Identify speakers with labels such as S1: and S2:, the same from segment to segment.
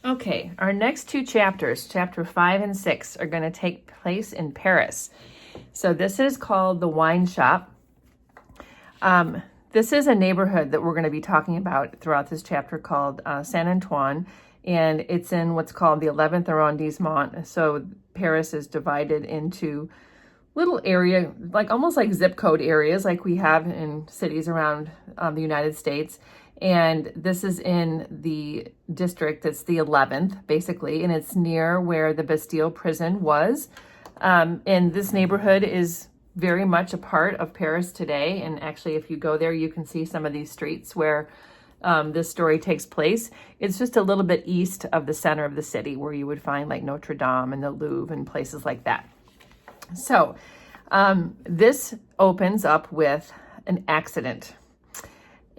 S1: Okay, our next two chapters, chapter 5 and 6, are going to take place in Paris. So this is called the Wine Shop. This is a neighborhood that we're going to be talking about throughout this chapter called Saint Antoine, and it's in what's called the 11th arrondissement. So Paris is divided into little area, like almost like zip code areas like we have in cities around the United States. And this is in the district that's the 11th, basically, and it's near where the Bastille prison was. And this neighborhood is very much a part of Paris today. And actually, if you go there, you can see some of these streets where this story takes place. It's just a little bit east of the center of the city where you would find like Notre Dame and the Louvre and places like that. So this opens up with an accident.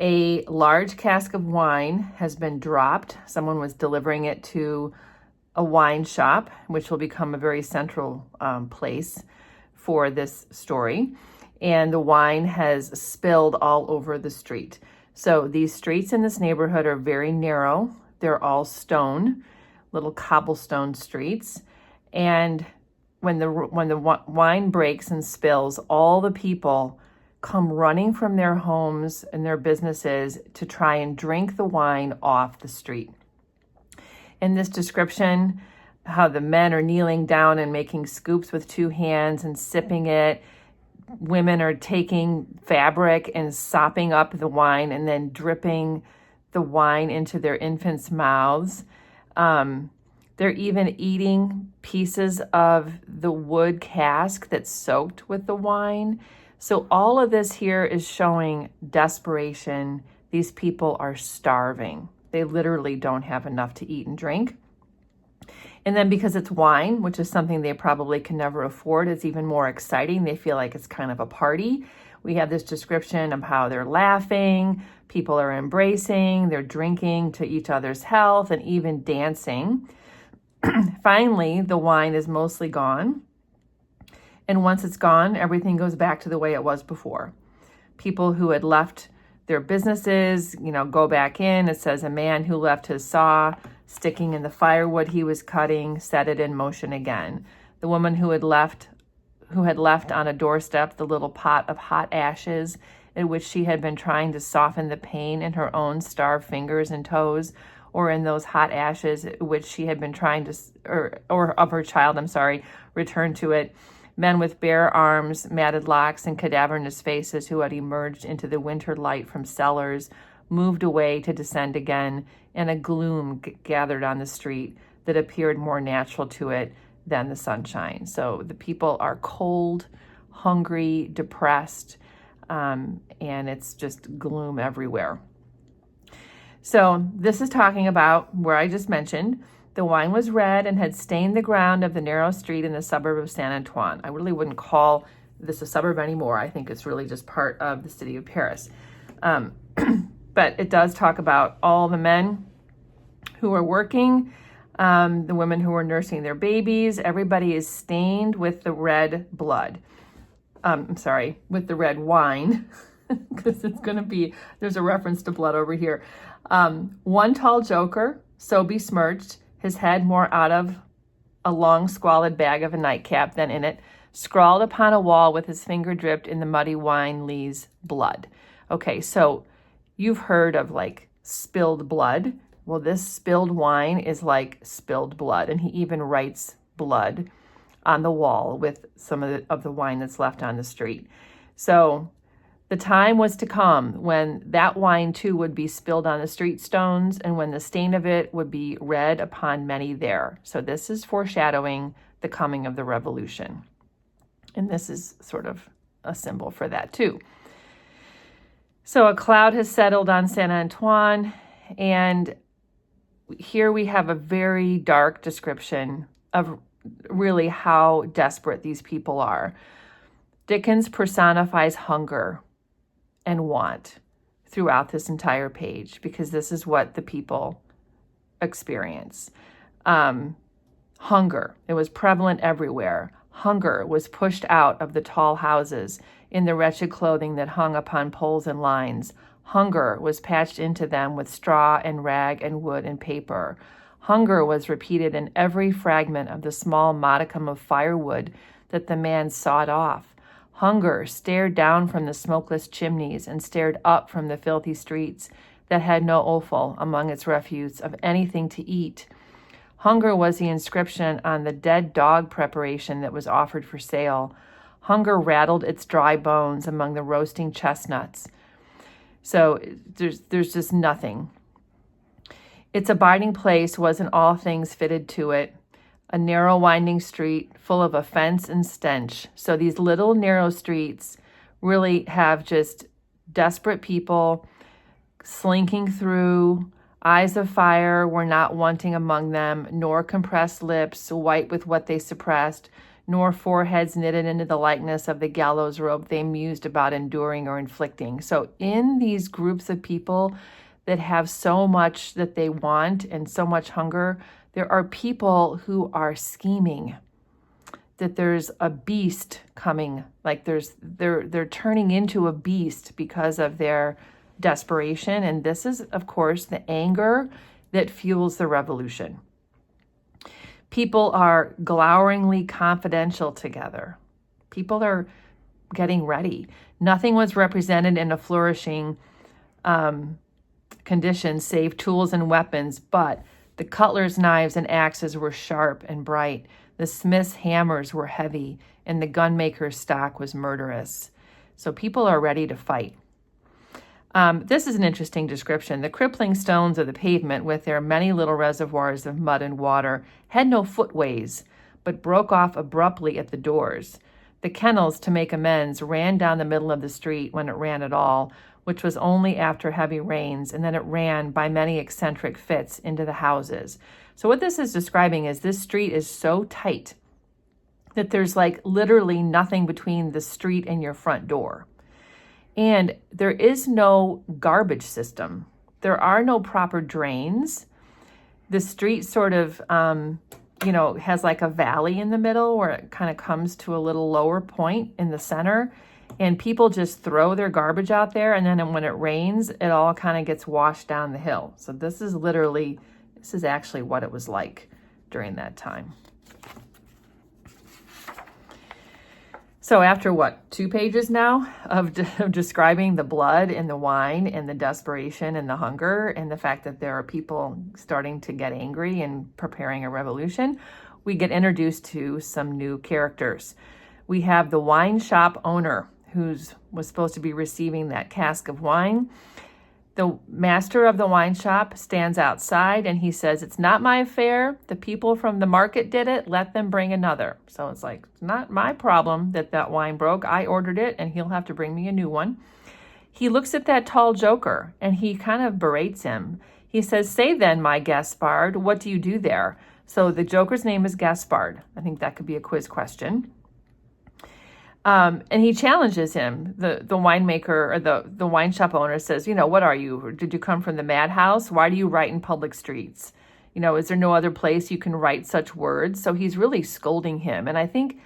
S1: A large cask of wine has been dropped. Someone was delivering it to a wine shop, which will become a very central place for this story. And the wine has spilled all over the street. So these streets in this neighborhood are very narrow. They're all stone, little cobblestone streets. And when the wine breaks and spills, all the people come running from their homes and their businesses to try and drink the wine off the street. In this description, how the men are kneeling down and making scoops with two hands and sipping it. Women are taking fabric and sopping up the wine and then dripping the wine into their infants' mouths. They're even eating pieces of the wood cask that's soaked with the wine. So all of this here is showing desperation. These people are starving. They literally don't have enough to eat and drink. And then because it's wine, which is something they probably can never afford, it's even more exciting. They feel like it's kind of a party. We have this description of how they're laughing, people are embracing, they're drinking to each other's health, and even dancing. Finally, the wine is mostly gone. And once it's gone, everything goes back to the way it was before. People who had left their businesses, go back in. It says a man who left his saw sticking in the firewood he was cutting, set it in motion again. The woman who had left on a doorstep the little pot of hot ashes in which she had been trying to soften the pain in her own starved fingers and toes, or in those hot ashes which she had been trying to, or of her child, returned to it. Men with bare arms, matted locks, and cadaverous faces who had emerged into the winter light from cellars moved away to descend again, and a gloom gathered on the street that appeared more natural to it than the sunshine. So the people are cold, hungry, depressed, and it's just gloom everywhere. So this is talking about where I just mentioned. The wine was red and had stained the ground of the narrow street in the suburb of Saint Antoine. I really wouldn't call this a suburb anymore. I think it's really just part of the city of Paris. But it does talk about all the men who are working, the women who are nursing their babies. Everybody is stained with the red blood. With the red wine, because there's a reference to blood over here. One tall joker, so besmirched, his head more out of a long squalid bag of a nightcap than in it, scrawled upon a wall with his finger dripped in the muddy wine lees blood. Okay, so you've heard of like spilled blood. Well, this spilled wine is like spilled blood, and he even writes blood on the wall with some of the wine that's left on the street. So the time was to come when that wine too would be spilled on the street stones, and when the stain of it would be read upon many there. So this is foreshadowing the coming of the revolution. And this is sort of a symbol for that too. So a cloud has settled on Saint Antoine, and here we have a very dark description of really how desperate these people are. Dickens personifies hunger and want throughout this entire page, because this is what the people experience. Hunger, it was prevalent everywhere. Hunger was pushed out of the tall houses in the wretched clothing that hung upon poles and lines. Hunger was patched into them with straw and rag and wood and paper. Hunger was repeated in every fragment of the small modicum of firewood that the man sawed off. Hunger stared down from the smokeless chimneys and stared up from the filthy streets that had no offal among its refuse of anything to eat. Hunger was the inscription on the dead dog preparation that was offered for sale. Hunger rattled its dry bones among the roasting chestnuts. So there's just nothing. Its abiding place was in all things fitted to it, a narrow winding street full of offense and stench. So these little narrow streets really have just desperate people slinking through. Eyes of fire were not wanting among them, nor compressed lips, white with what they suppressed, nor foreheads knitted into the likeness of the gallows rope they mused about enduring or inflicting. So in these groups of people that have so much that they want and so much hunger, there are people who are scheming that there's a beast coming, like they're turning into a beast because of their desperation. And this is, of course, the anger that fuels the revolution. People are gloweringly confidential together. People are getting ready. Nothing was represented in a flourishing condition save tools and weapons, but the cutler's knives and axes were sharp and bright. The smith's hammers were heavy, and the gunmaker's stock was murderous. So people are ready to fight. This is an interesting description. The crippling stones of the pavement, with their many little reservoirs of mud and water, had no footways, but broke off abruptly at the doors. The kennels, to make amends, ran down the middle of the street when it ran at all, which was only after heavy rains, and then it ran by many eccentric fits into the houses. So what this is describing is this street is so tight that there's like literally nothing between the street and your front door. And there is no garbage system. There are no proper drains. The street sort of, has like a valley in the middle where it kind of comes to a little lower point in the center. And people just throw their garbage out there. And then when it rains, it all kind of gets washed down the hill. So this is actually what it was like during that time. So after 2 pages now of describing the blood and the wine and the desperation and the hunger and the fact that there are people starting to get angry and preparing a revolution, we get introduced to some new characters. We have the wine shop owner who was supposed to be receiving that cask of wine. The master of the wine shop stands outside and he says, "It's not my affair. The people from the market did it. Let them bring another." So it's like, it's not my problem that wine broke. I ordered it and he'll have to bring me a new one. He looks at that tall joker and he kind of berates him. He says, "Say then, my Gaspard, what do you do there?" So the joker's name is Gaspard. I think that could be a quiz question. And he challenges him. The winemaker or the wine shop owner says, "What are you? Did you come from the madhouse? Why do you write in public streets? Is there no other place you can write such words?" So he's really scolding him. And I think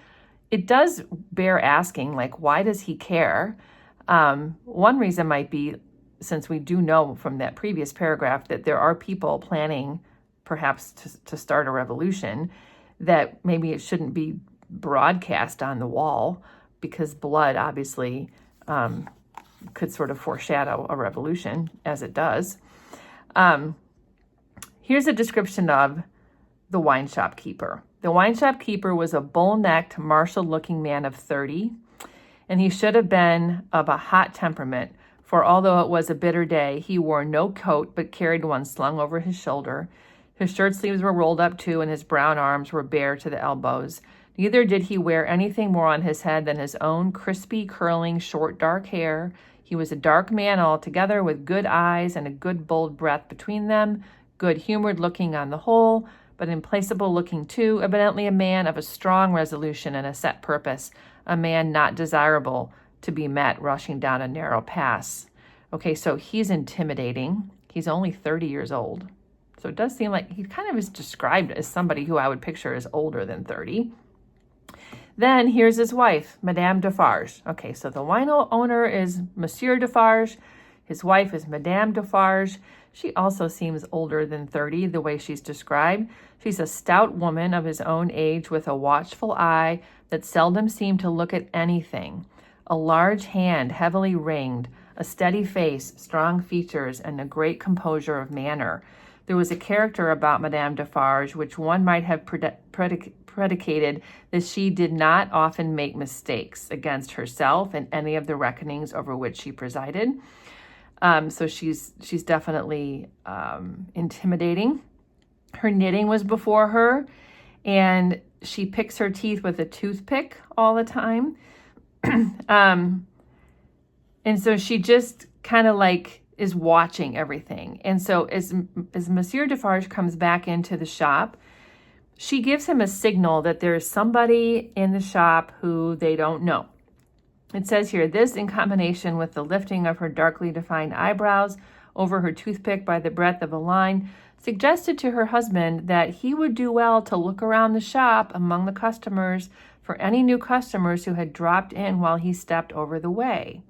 S1: it does bear asking, like, why does he care? One reason might be, since we do know from that previous paragraph that there are people planning perhaps to start a revolution, that maybe it shouldn't be broadcast on the wall, because blood obviously could sort of foreshadow a revolution, as it does. Here's a description of the wine shop keeper. The wine shop keeper was a bull-necked, martial-looking man of 30, and he should have been of a hot temperament, for although it was a bitter day, he wore no coat but carried one slung over his shoulder. His shirt sleeves were rolled up too, and his brown arms were bare to the elbows. Neither did he wear anything more on his head than his own crispy, curling, short, dark hair. He was a dark man altogether, with good eyes and a good bold breath between them, good-humored looking on the whole, but implacable looking too, evidently a man of a strong resolution and a set purpose, a man not desirable to be met rushing down a narrow pass. Okay, so he's intimidating. He's only 30 years old. So it does seem like he kind of is described as somebody who I would picture as older than 30. Then here's his wife, Madame Defarge. Okay, so the wine owner is Monsieur Defarge. His wife is Madame Defarge. She also seems older than 30, the way she's described. She's a stout woman of his own age with a watchful eye that seldom seemed to look at anything. A large hand, heavily ringed, a steady face, strong features, and a great composure of manner. There was a character about Madame Defarge which one might have predicated that she did not often make mistakes against herself in any of the reckonings over which she presided. So she's definitely intimidating. Her knitting was before her, and she picks her teeth with a toothpick all the time. And so she just kind of like is watching everything. And so as Monsieur Defarge comes back into the shop, she gives him a signal that there's somebody in the shop who they don't know. It says here, this in combination with the lifting of her darkly defined eyebrows over her toothpick by the breadth of a line, suggested to her husband that he would do well to look around the shop among the customers for any new customers who had dropped in while he stepped over the way.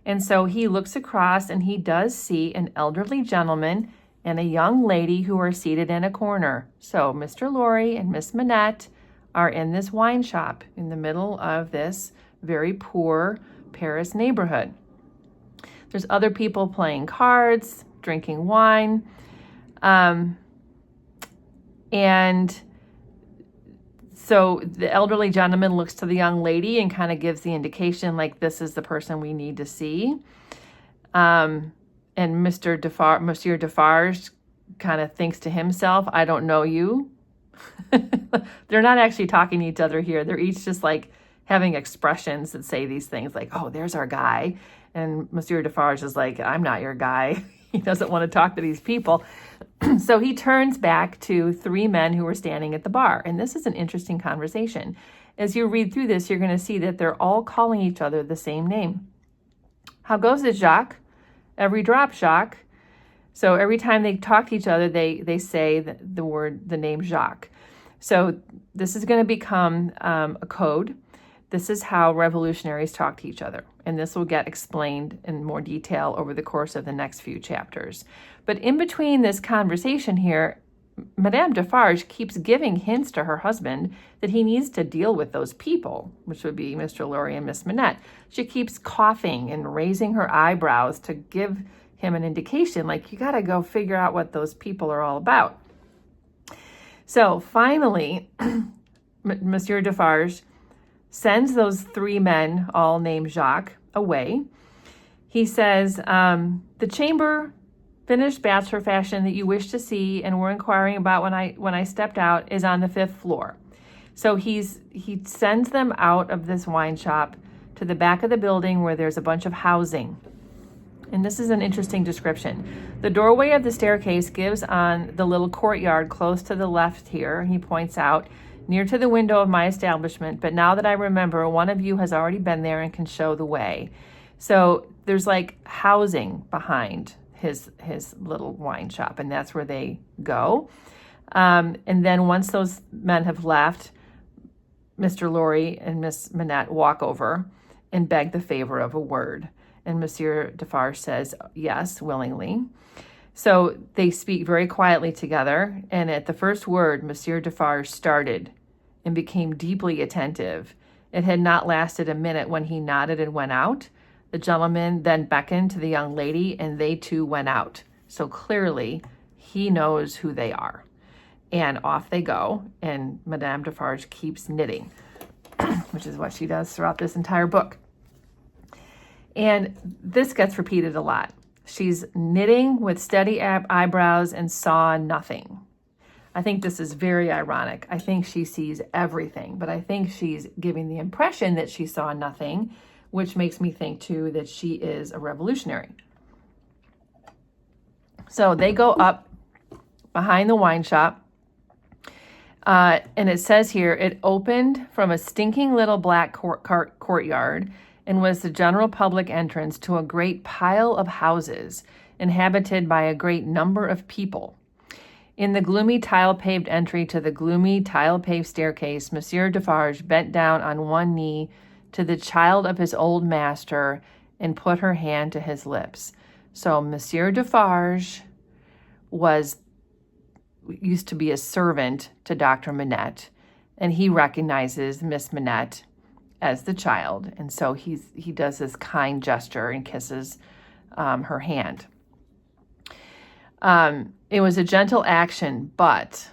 S1: And so he looks across and he does see an elderly gentleman and a young lady who are seated in a corner. So Mr. Lorry and Miss Manette are in this wine shop in the middle of this very poor Paris neighborhood. There's other people playing cards, drinking wine, and so the elderly gentleman looks to the young lady and kind of gives the indication like this is the person we need to see. And Monsieur Defarge kind of thinks to himself, I don't know you. They're not actually talking to each other here. They're each just like having expressions that say these things like, oh, there's our guy. And Monsieur Defarge is like, I'm not your guy. He doesn't want to talk to these people. So he turns back to three men who were standing at the bar. And this is an interesting conversation. As you read through this, you're going to see that they're all calling each other the same name. How goes it, Jacques? Every drop, Jacques. So every time they talk to each other, they say the name Jacques. So this is going to become a code. This is how revolutionaries talk to each other. And this will get explained in more detail over the course of the next few chapters. But in between this conversation here, Madame Defarge keeps giving hints to her husband that he needs to deal with those people, which would be Mr. Lorry and Miss Manette. She keeps coughing and raising her eyebrows to give him an indication, like, you got to go figure out what those people are all about. So finally, Monsieur Defarge sends those three men, all named Jacques, away. He says, the chamber, finished bachelor fashion, that you wish to see and were inquiring about when I stepped out is on the 5th floor. So he sends them out of this wine shop to the back of the building where there's a bunch of housing. And this is an interesting description. The doorway of the staircase gives on the little courtyard close to the left here, he points out, near to the window of my establishment, but now that I remember, one of you has already been there and can show the way. So there's like housing behind his little wine shop, and that's where they go. And then once those men have left, Mr. Lorry and Miss Manette walk over and beg the favor of a word. And Monsieur Defarge says, yes, willingly. So they speak very quietly together, and at the first word, Monsieur Defarge started and became deeply attentive. It had not lasted a minute when he nodded and went out. The gentleman then beckoned to the young lady, and they too went out. So clearly, he knows who they are. And off they go, and Madame Defarge keeps knitting, which is what she does throughout this entire book. And this gets repeated a lot. She's knitting with steady eyebrows and saw nothing. I think this is very ironic. I think she sees everything, but I think she's giving the impression that she saw nothing, which makes me think too that she is a revolutionary. So they go up behind the wine shop, and it says here, it opened from a stinking little black courtyard and was the general public entrance to a great pile of houses inhabited by a great number of people. In the gloomy tile-paved entry to the gloomy tile-paved staircase, Monsieur Defarge bent down on one knee to the child of his old master and put her hand to his lips. So Monsieur Defarge used to be a servant to Dr. Manette, and he recognizes Miss Manette as the child, and so he does this kind gesture and kisses her hand. It was a gentle action, but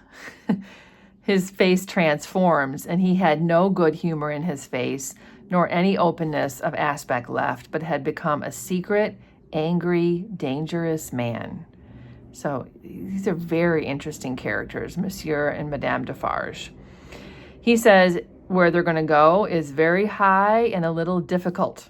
S1: his face transforms, and he had no good humor in his face, nor any openness of aspect left, but had become a secret, angry, dangerous man. So these are very interesting characters, Monsieur and Madame Defarge. He says where they're going to go is very high and a little difficult.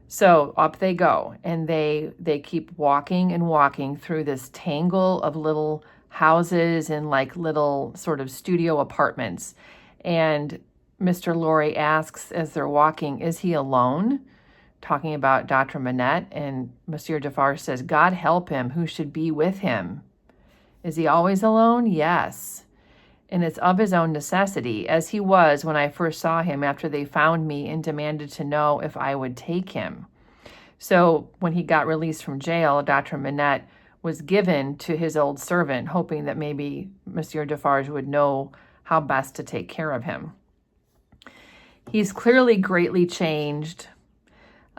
S1: So up they go, and they keep walking and walking through this tangle of little houses and like little sort of studio apartments. And Mr. Lorry asks as they're walking, is he alone? Talking about Dr. Manette, and Monsieur Defarge says, God help him, who should be with him. Is he always alone? Yes. And it's of his own necessity, as he was when I first saw him after they found me and demanded to know if I would take him. So when he got released from jail, Dr. Manette was given to his old servant, hoping that maybe Monsieur Defarge would know how best to take care of him. He's clearly greatly changed.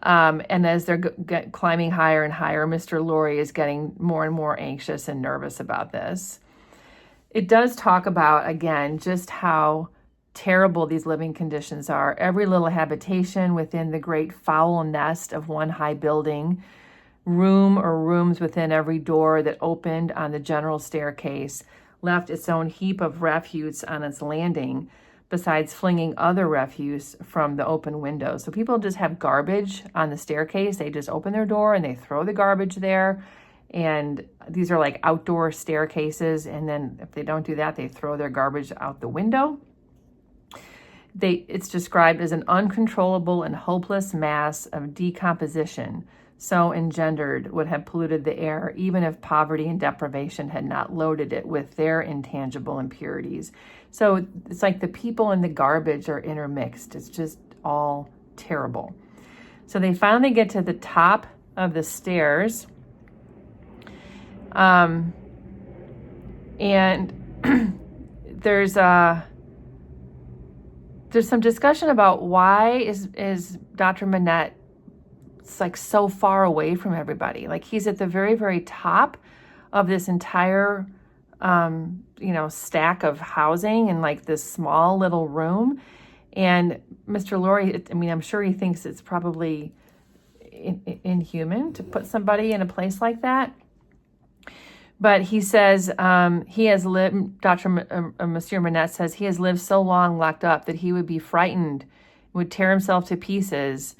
S1: And as they're climbing higher and higher, Mr. Lorry is getting more and more anxious and nervous about this. It does talk about, again, just how terrible these living conditions are. Every little habitation within the great foul nest of one high building, room or rooms within every door that opened on the general staircase, left its own heap of refuse on its landing, besides flinging other refuse from the open windows. So people just have garbage on the staircase. They just open their door and they throw the garbage there. And these are like outdoor staircases. And then if they don't do that, they throw their garbage out the window. It's described as an uncontrollable and hopeless mass of decomposition, so engendered would have polluted the air, even if poverty and deprivation had not loaded it with their intangible impurities. So it's like the people and the garbage are intermixed. It's just all terrible. So they finally get to the top of the stairs. And there's some discussion about why is Dr. Manette like so far away from everybody. Like he's at the very, very top of this entire, stack of housing in like this small little room. And Mr. Lorry, I'm sure he thinks it's probably inhuman to put somebody in a place like that. But he says he has lived, Monsieur Manette says he has lived so long locked up that he would be frightened, would tear himself to pieces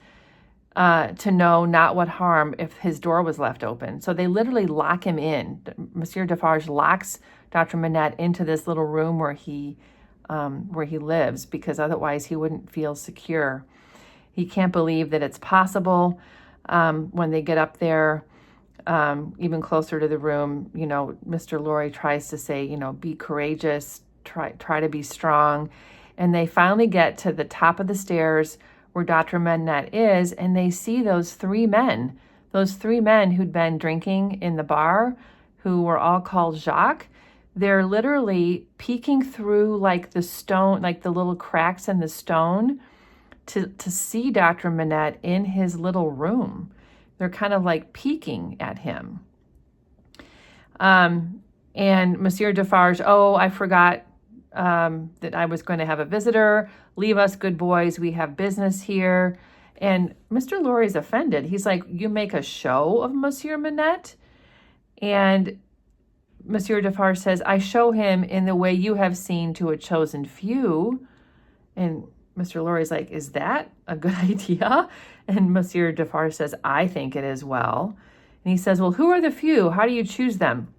S1: to know not what harm if his door was left open. So they literally lock him in. Monsieur Defarge locks Dr. Manette into this little room where he lives, because otherwise he wouldn't feel secure. He can't believe that it's possible. When they get up there, even closer to the room, Mr. Lorry tries to say, be courageous, try to be strong. And they finally get to the top of the stairs where Dr. Manette is, and they see those three men who'd been drinking in the bar, who were all called Jacques. They're literally peeking through like the stone, like the little cracks in the stone to see Dr. Manette in his little room. They're kind of like peeking at him. And Monsieur Defarge, I forgot that I was going to have a visitor. Leave us, good boys. We have business here. And Mr. Lorry's offended. He's like, you make a show of Monsieur Manette? And Monsieur Defarge says, I show him in the way you have seen to a chosen few. And Mr. Lorry's like, is that a good idea? And Monsieur Defarge says, I think it is well. And he says, well, who are the few? How do you choose them?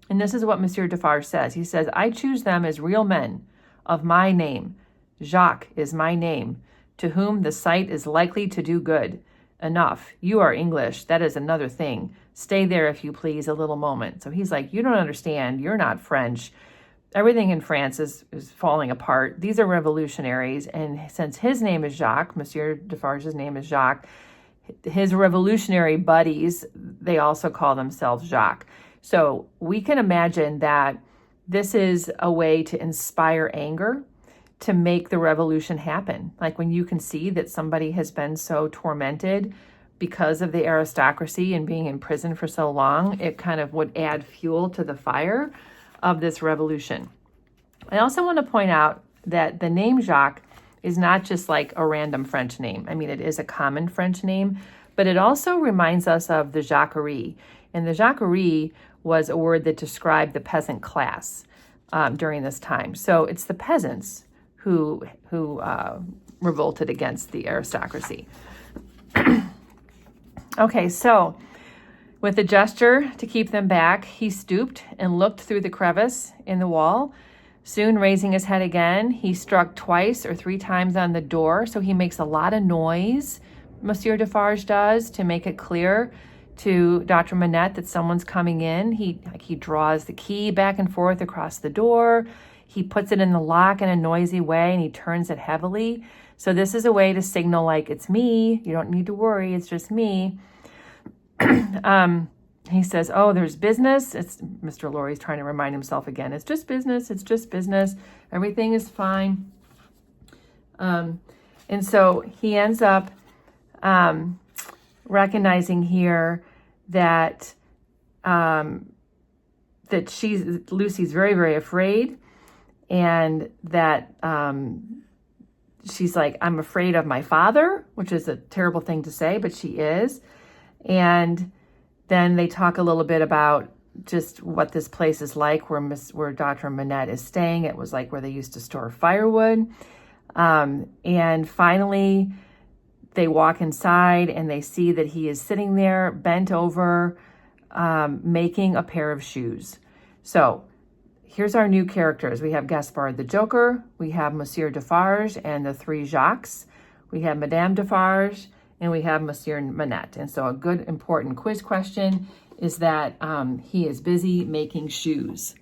S1: And this is what Monsieur Defarge says. He says, I choose them as real men of my name. Jacques is my name, to whom the sight is likely to do good. Enough. You are English. That is another thing. Stay there, if you please, a little moment. So he's like, you don't understand. You're not French. Everything in France is falling apart. These are revolutionaries. And since his name is Jacques, Monsieur Defarge's name is Jacques, his revolutionary buddies, they also call themselves Jacques. So we can imagine that this is a way to inspire anger, to make the revolution happen. Like when you can see that somebody has been so tormented because of the aristocracy and being in prison for so long, it kind of would add fuel to the fire of this revolution. I also want to point out that the name Jacques is not just like a random French name. I mean, it is a common French name, but it also reminds us of the Jacquerie. And the Jacquerie was a word that described the peasant class during this time. So it's the peasants who revolted against the aristocracy. Okay, so with a gesture to keep them back, he stooped and looked through the crevice in the wall. Soon raising his head again, he struck twice or three times on the door. So he makes a lot of noise, Monsieur Defarge does, to make it clear to Dr. Manette that someone's coming in. He draws the key back and forth across the door. He puts it in the lock in a noisy way, and he turns it heavily. So this is a way to signal, like, it's me. You don't need to worry. It's just me. He says, oh, there's business. It's Mr. Lorry's trying to remind himself again. It's just business. It's just business. Everything is fine. And so he ends up recognizing here that Lucy's very, very afraid, and that she's like, I'm afraid of my father, which is a terrible thing to say, but she is. And then they talk a little bit about just what this place is like, where Dr. Manette is staying. It was like where they used to store firewood. And finally, they walk inside and they see that he is sitting there, bent over, making a pair of shoes. So here's our new characters. We have Gaspard the Joker, we have Monsieur Defarge and the three Jacques, we have Madame Defarge, and we have Monsieur Manette. And so a good important quiz question is that he is busy making shoes.